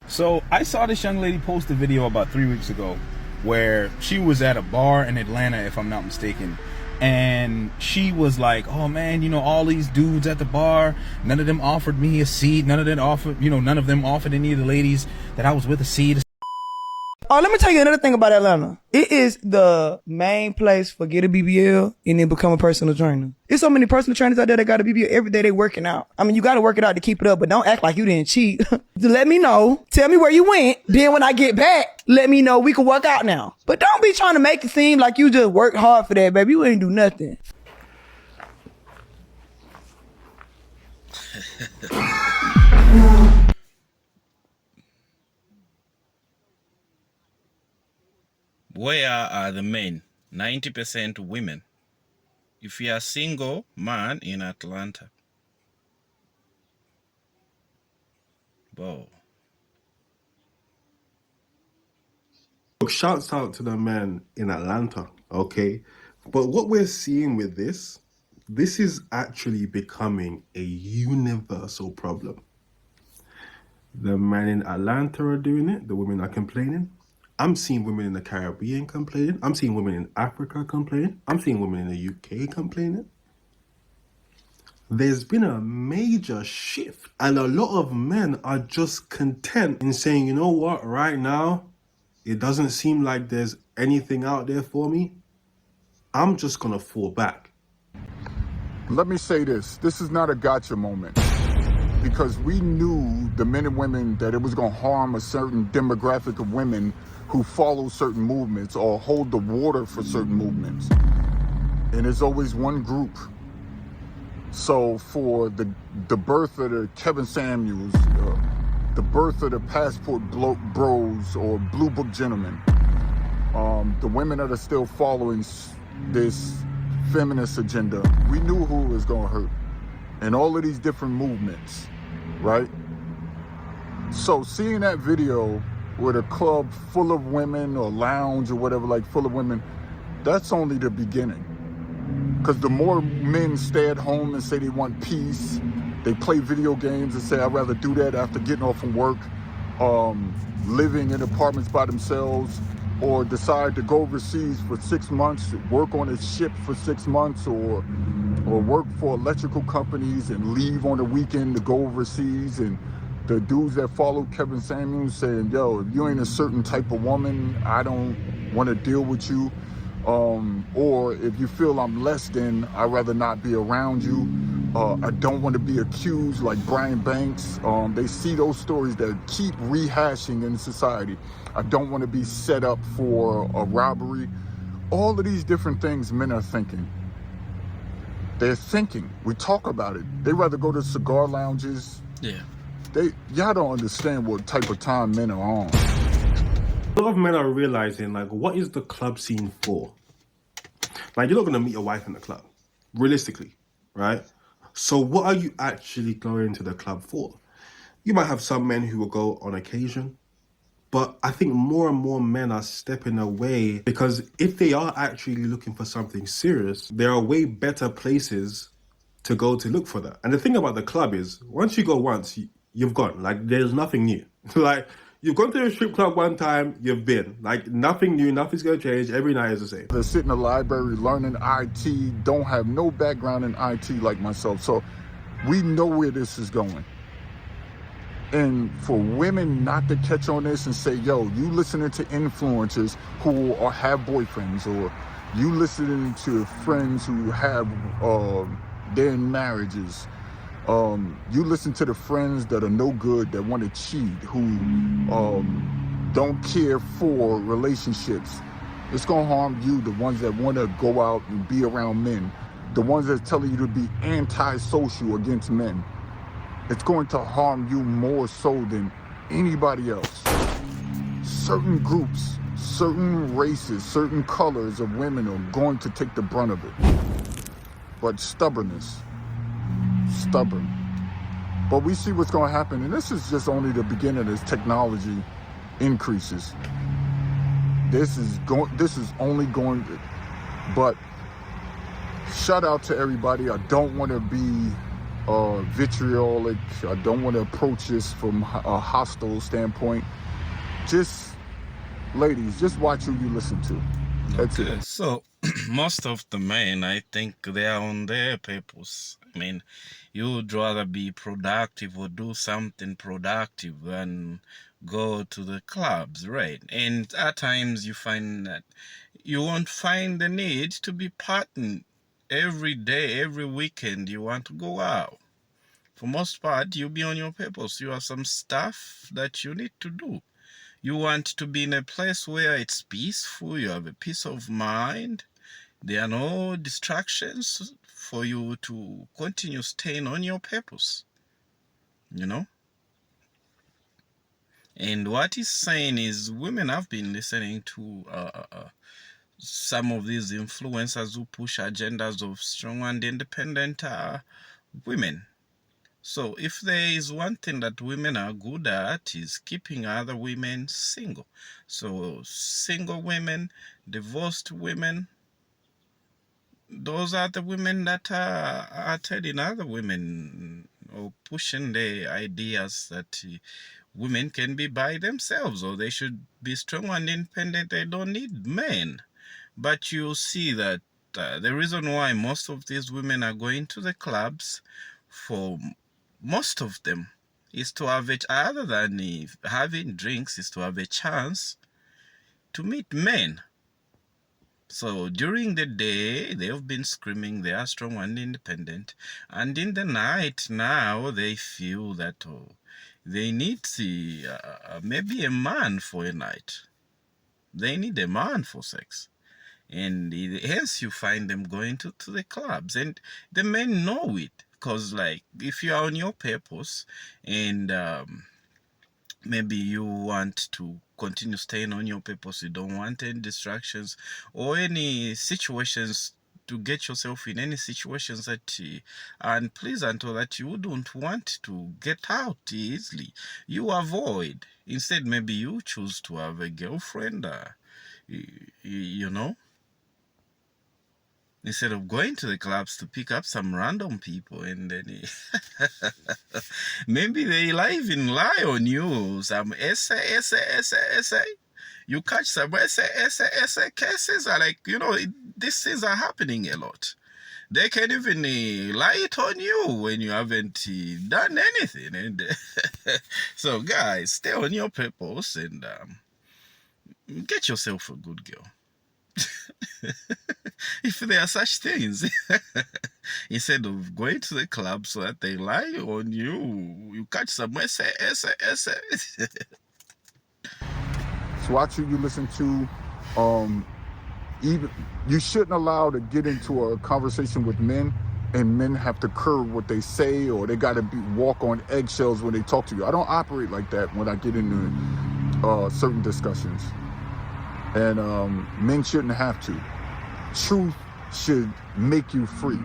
So I saw this young lady post a video about 3 weeks ago where she was at a bar in Atlanta, if I'm not mistaken. And she was like, oh man, you know, all these dudes at the bar, none of them offered me a seat. None of them offered any of the ladies that I was with a seat. Oh, let me tell you another thing about Atlanta. It is the main place for get a BBL and then become a personal trainer. There's so many personal trainers out there that got a BBL every day they working out. I mean, you got to work it out to keep it up, but don't act like you didn't cheat. Let me know. Tell me where you went. Then when I get back, let me know we can work out now. But don't be trying to make it seem like you just worked hard for that, baby. You ain't do nothing. Where are the men? 90% women. If you're a single man in Atlanta. Whoa. Look, shouts out to the men in Atlanta, okay? But what we're seeing with this is actually becoming a universal problem. The men in Atlanta are doing it, the women are complaining. I'm seeing women in the Caribbean complaining. I'm seeing women in Africa complaining. I'm seeing women in the UK complaining. There's been a major shift, and a lot of men are just content in saying, you know what, right now, it doesn't seem like there's anything out there for me. I'm just gonna fall back. Let me say this is not a gotcha moment, because we knew, the men and women, that it was gonna harm a certain demographic of women who follow certain movements or hold the water for certain movements. And there's always one group. So for the birth of the Kevin Samuels, the birth of the Passport Bros or Blue Book Gentlemen, the women that are still following this feminist agenda, we knew who it was gonna hurt. And all of these different movements, right? So seeing that video with a club full of women or lounge or whatever, like full of women, that's only the beginning. Because the more men stay at home and say they want peace, they play video games and say, I'd rather do that after getting off from work, living in apartments by themselves, or decide to go overseas for 6 months, work on a ship for 6 months, or work for electrical companies and leave on the weekend to go overseas. And the dudes that follow Kevin Samuels saying, yo, if you ain't a certain type of woman, I don't want to deal with you. Or if you feel I'm less than, I'd rather not be around you. I don't want to be accused like Brian Banks. They see those stories that keep rehashing in society. I don't want to be set up for a robbery. All of these different things men are thinking. They're thinking. We talk about it. They rather go to cigar lounges. Yeah. Y'all don't understand what type of time men are on. A lot of men are realizing, like, what is the club scene for? Like, you're not going to meet your wife in the club, realistically, right? So what are you actually going to the club for? You might have some men who will go on occasion, but I think more and more men are stepping away, because if they are actually looking for something serious, there are way better places to go to look for that. And the thing about the club is, once you go once, you've gone. Like, there's nothing new. Like, you've gone to a strip club one time, you've been. Like, nothing new, nothing's gonna change. Every night is the same. They sit in the library learning IT, don't have no background in IT like myself. So we know where this is going. And for women not to catch on this and say, yo, you listening to influencers who have boyfriends, or you listening to friends who have, they're in marriages. You listen to the friends that are no good, that want to cheat, who don't care for relationships. It's going to harm you, the ones that want to go out and be around men, the ones that tell you to be antisocial against men. It's going to harm you more so than anybody else. Certain groups, certain races, certain colors of women are going to take the brunt of it. But stubbornness. Stubborn. But we see what's going to happen, and this is just only the beginning as technology increases. This is only going to, but shout out to everybody. I don't want to be vitriolic. I don't want to approach this from a hostile standpoint. Just, ladies, just watch who you listen to. That's Okay, it. so most of the men, I think they are on their purpose. I mean, you would rather be productive or do something productive than go to the clubs, right? And at times you find that you won't find the need to be partying every day, every weekend you want to go out. For most part, you'll be on your purpose. You have some stuff that you need to do. You want to be in a place where it's peaceful, you have a peace of mind. There are no distractions for you to continue staying on your purpose, you know? And what he's saying is women have been listening to some of these influencers who push agendas of strong and independent women. So if there is one thing that women are good at is keeping other women single. So single women, divorced women, those are the women that are telling other women or pushing the ideas that women can be by themselves or they should be strong and independent. They don't need men. But you'll see that the reason why most of these women are going to the clubs, for most of them, is to have it, other than having drinks, is to have a chance to meet men. So during the day, they've been screaming they are strong and independent. And in the night now, they feel that they need maybe a man for a night. They need a man for sex. And hence you find them going to the clubs. And the men know it. Because like, if you are on your purpose and maybe you want to continue staying on your purpose, you don't want any distractions or any situations to get yourself in any situations that are unpleasant or that you don't want to get out easily, you avoid. Instead, maybe you choose to have a girlfriend, you know, instead of going to the clubs to pick up some random people and then maybe they even lie on you, some essay. You catch some essay cases are like, you know, these things are happening a lot. They can even lie it on you when you haven't done anything. And so guys, stay on your purpose and get yourself a good girl. If there are such things, instead of going to the club so that they lie on you, you catch some essay. So watch who you listen to. Even you shouldn't allow to get into a conversation with men and men have to curb what they say or they got to walk on eggshells when they talk to you. I don't operate like that when I get into certain discussions. And men shouldn't have to. Truth should make you free.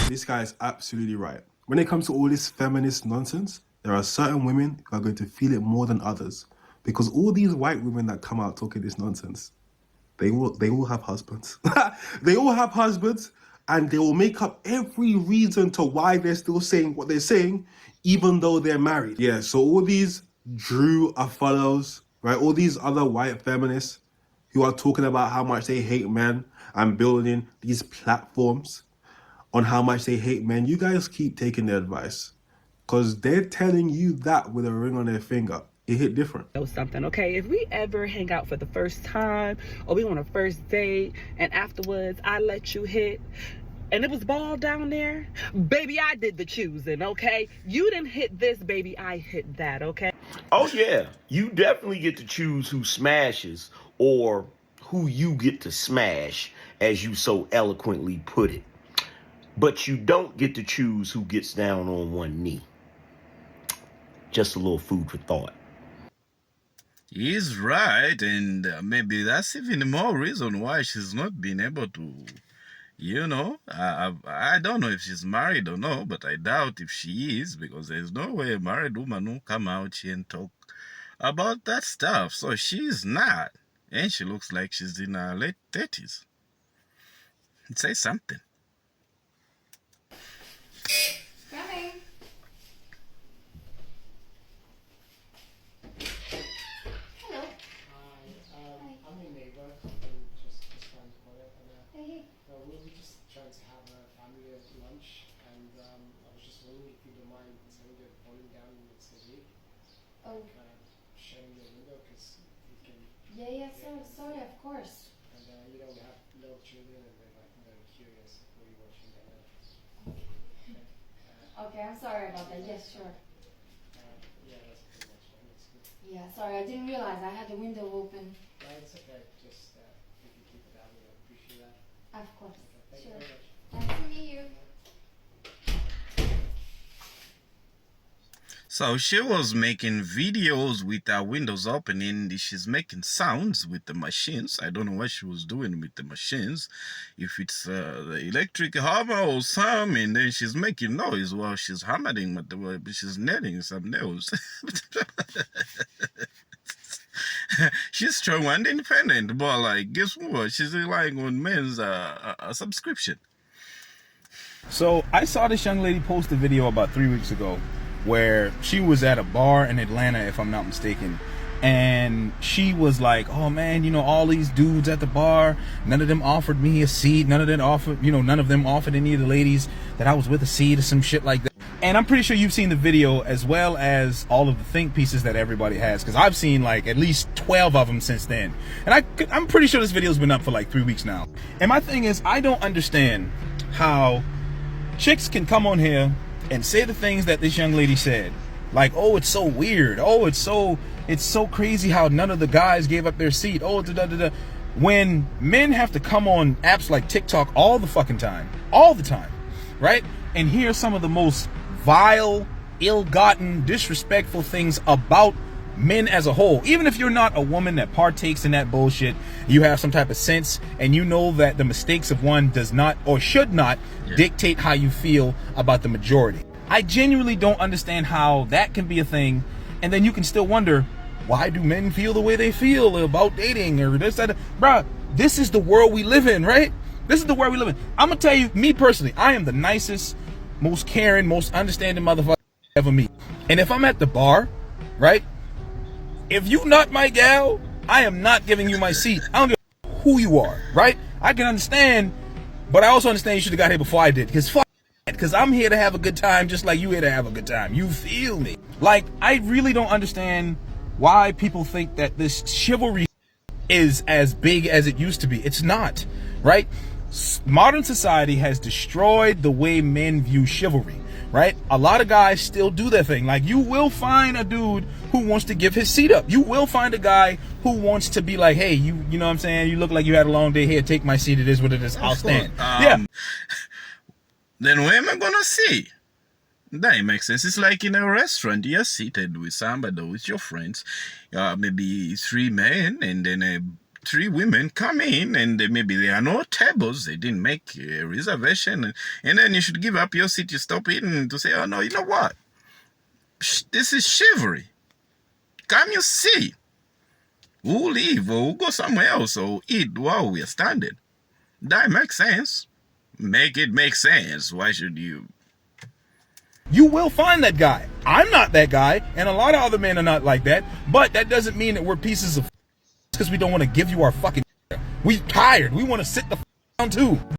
This guy is absolutely right. When it comes to all this feminist nonsense, there are certain women who are going to feel it more than others. Because all these white women that come out talking this nonsense, they all have husbands. They all have husbands, and they will make up every reason to why they're still saying what they're saying, even though they're married. Yeah, so all these Drew Afollos, right? All these other white feminists who are talking about how much they hate men and building these platforms on how much they hate men, you guys keep taking their advice. Because they're telling you that with a ring on their finger. It hit different. Know something, okay? If we ever hang out for the first time or we on a first date and afterwards I let you hit and it was ball down there, baby, I did the choosing, okay? You didn't hit this, baby, I hit that, okay? Oh yeah, you definitely get to choose who smashes or who you get to smash, as you so eloquently put it. But you don't get to choose who gets down on one knee. Just a little food for thought. He's right, and maybe that's even more reason why she's not been able to, you know, I don't know if she's married or no, but I doubt if she is, because there's no way a married woman will come out here and talk about that stuff. So she's not, and she looks like she's in her late 30s. It says something. Go ahead. shutting the window because you can. Yeah, sorry, of course. And you know, we have little children and they're like very curious what you're watching right now. Okay, I'm sorry about that. Yes, sure. Yeah, that's pretty much it. It's good. Yeah, sorry, I didn't realize I had the window open. No, it's okay. Just if you keep it down, we appreciate that. Of course. Thank Sure. you very much. Nice to meet you. So she was making videos with her windows open and she's making sounds with the machines. I don't know what she was doing with the machines. If it's the electric hammer or something, and then she's making noise while she's hammering, but she's nailing some nails. She's strong and independent, but like, guess what? She's relying on men's subscription. So I saw this young lady post a video about 3 weeks ago where she was at a bar in Atlanta, if I'm not mistaken, and she was like, oh man, you know, all these dudes at the bar, none of them offered me a seat, none of them offered any of the ladies that I was with a seat or some shit like that. And I'm pretty sure you've seen the video as well as all of the think pieces that everybody has, because I've seen like at least 12 of them since then. And I'm pretty sure this video's been up for like 3 weeks now. And my thing is, I don't understand how chicks can come on here and say the things that this young lady said, like, oh, it's so weird, oh, it's so crazy how none of the guys gave up their seat, oh, when men have to come on apps like TikTok all the time, right, and hear some of the most vile, ill-gotten, disrespectful things about men as a whole. Even if you're not a woman that partakes in that bullshit, you have some type of sense and you know that the mistakes of one does not or should not dictate how you feel about the majority. I genuinely don't understand how that can be a thing, and then you can still wonder, why do men feel the way they feel about dating or this, that? Bruh, this is the world we live in, right? This is the world we live in. I'm gonna tell you, me personally, I am the nicest, most caring, most understanding motherfucker ever meet. And if I'm at the bar, right, if you not my gal, I am not giving you my seat. I don't give a who you are, right? I can understand, but I also understand you should have got here before I did. Because I'm here to have a good time just like you here to have a good time. You feel me? Like, I really don't understand why people think that this chivalry is as big as it used to be. It's not, right? Modern society has destroyed the way men view chivalry, right? A lot of guys still do their thing. Like, you will find a dude who wants to give his seat up. You will find a guy who wants to be like, hey, you know what I'm saying? You look like you had a long day here. Take my seat. It is what it is. I'll stand. Yeah. Then where am I gonna see? That makes sense. It's like in a restaurant. You're seated with somebody, with your friends, maybe 3 men, and then 3 women come in, and maybe there are no tables. They didn't make a reservation, and then you should give up your seat. You stop eating to say, oh no, you know what? This is chivalry. Come you see. We'll leave, or we'll go somewhere else, or eat while we're standing. That makes sense. Make it make sense. Why should you? You will find that guy. I'm not that guy, and a lot of other men are not like that, but that doesn't mean that we're pieces of because we don't want to give you our fucking. We tired. We want to sit the down too.